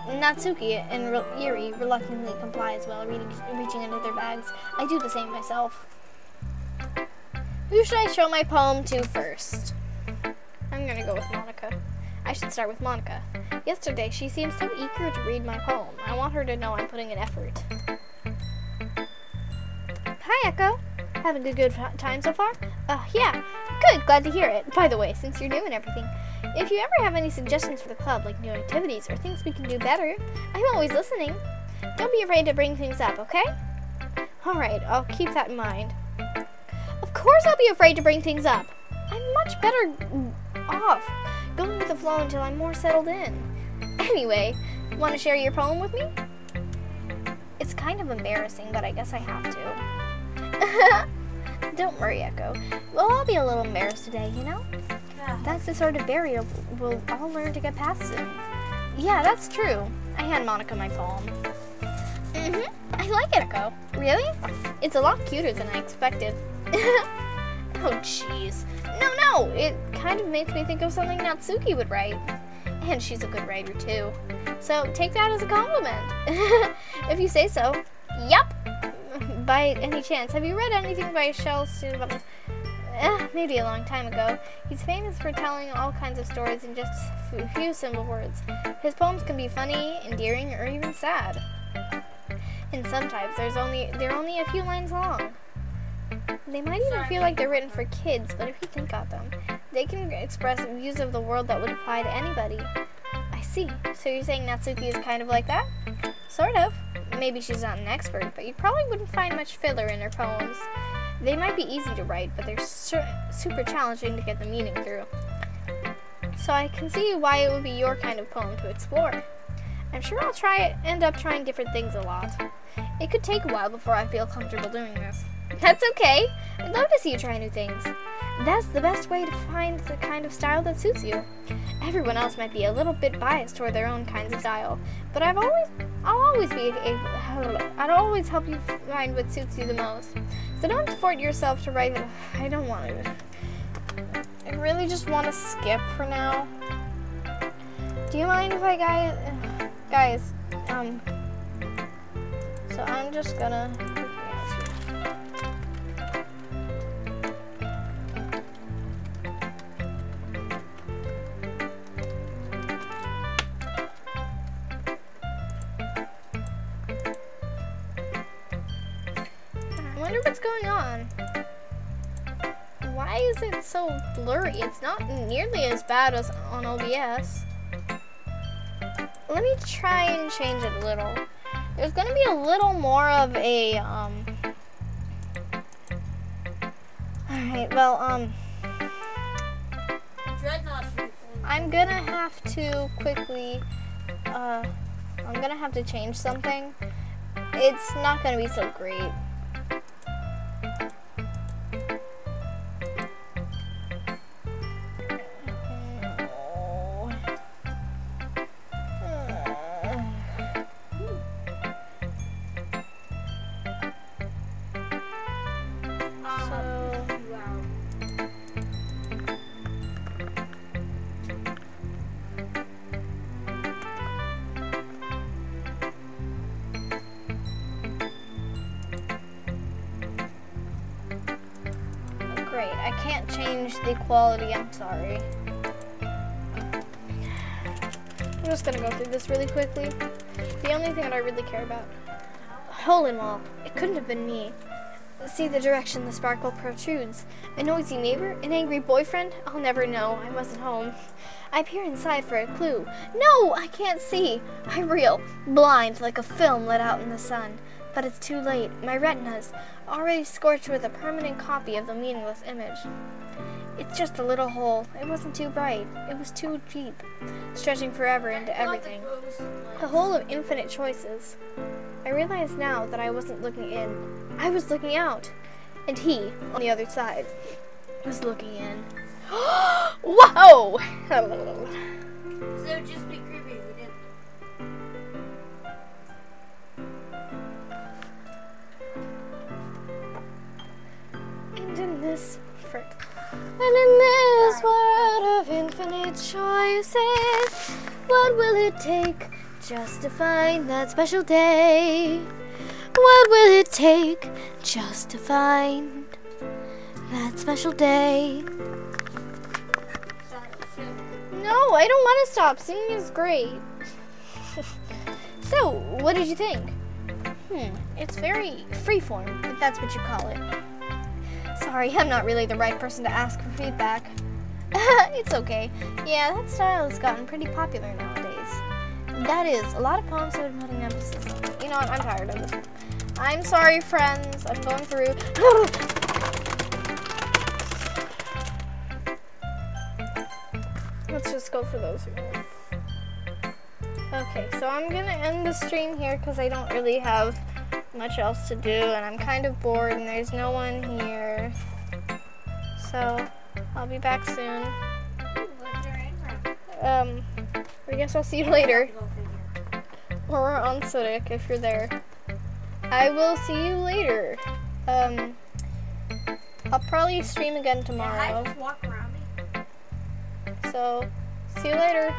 Natsuki and Yuri reluctantly comply as well, reaching into their bags. I do the same myself. Who should I show my poem to first? I'm gonna go with Monika. I should start with Monika. Yesterday, she seemed so eager to read my poem. I want her to know I'm putting an effort. Hi, Echo. Having a good time so far? Yeah. Good, glad to hear it. By the way, since you're new and everything, if you ever have any suggestions for the club, like new activities or things we can do better, I'm always listening. Don't be afraid to bring things up, okay? Alright, I'll keep that in mind. Of course I'll be afraid to bring things up. I'm much better off going with the flow until I'm more settled in. Anyway, want to share your poem with me? It's kind of embarrassing, but I guess I have to. Don't worry, Echo. We'll all be a little embarrassed today, you know? Yeah. That's the sort of barrier we'll all learn to get past soon. Yeah, that's true. I hand Monika my poem. I like it, Echo. Really? It's a lot cuter than I expected. Oh, jeez. No, it kind of makes me think of something Natsuki would write. And she's a good writer, too. So take that as a compliment. If you say so. Yup. By any chance, have you read anything by Shel Silvato? Maybe a long time ago. He's famous for telling all kinds of stories in just a few simple words. His poems can be funny, endearing, or even sad. And sometimes they're only a few lines long. They might even feel like they're written for kids, but if you think of them, they can express views of the world that would apply to anybody. I see. So you're saying Natsuki is kind of like that? Sort of. Maybe she's not an expert, but you probably wouldn't find much filler in her poems. They might be easy to write, but they're super challenging to get the meaning through. So I can see why it would be your kind of poem to explore. I'm sure I'll end up trying different things a lot. It could take a while before I feel comfortable doing this. That's okay. I'd love to see you try new things. That's the best way to find the kind of style that suits you. Everyone else might be a little bit biased toward their own kinds of style, but I'd always help you find what suits you the most. So don't force yourself to write. I don't want to. I really just want to skip for now. Do you mind if I guys? So I'm just gonna. I wonder what's going on. Why is it so blurry? It's not nearly as bad as on OBS. Let me try and change it a little. There's gonna be a little more of a, Alright, well, I'm gonna have to quickly, I'm gonna have to change something. It's not gonna be so great. Great, I can't change the quality, I'm sorry. I'm just gonna go through this really quickly. The only thing that I really care about. Hole in wall. It couldn't have been me. See the direction the sparkle protrudes. A noisy neighbor? An angry boyfriend? I'll never know. I wasn't home. I peer inside for a clue. No, I can't see. I reel, blind like a film let out in the sun. But it's too late. My retina's already scorched with a permanent copy of the meaningless image. It's just a little hole. It wasn't too bright. It was too deep, stretching forever into everything. A hole of infinite choices. I realize now that I wasn't looking in. I was looking out. And he, on the other side, was looking in. Whoa! So just be creepy. We didn't. And in this world of infinite choices, what will it take just to find that special day? What will it take just to find that special day? No, I don't want to stop. Singing is great. So, what did you think? It's very freeform, if that's what you call it. Sorry, I'm not really the right person to ask for feedback. It's okay. Yeah, that style has gotten pretty popular nowadays. That is, a lot of poems have been putting emphasis on it. You know what, I'm tired of this. I'm sorry, friends. I'm going through. Let's just go for those again. Okay, so I'm gonna end the stream here because I don't really have much else to do and I'm kind of bored and there's no one here. So I'll be back soon. I guess I'll see you later. Or on Sudik if you're there. I will see you later. I'll probably stream again tomorrow. Just walk around me. So, see you later.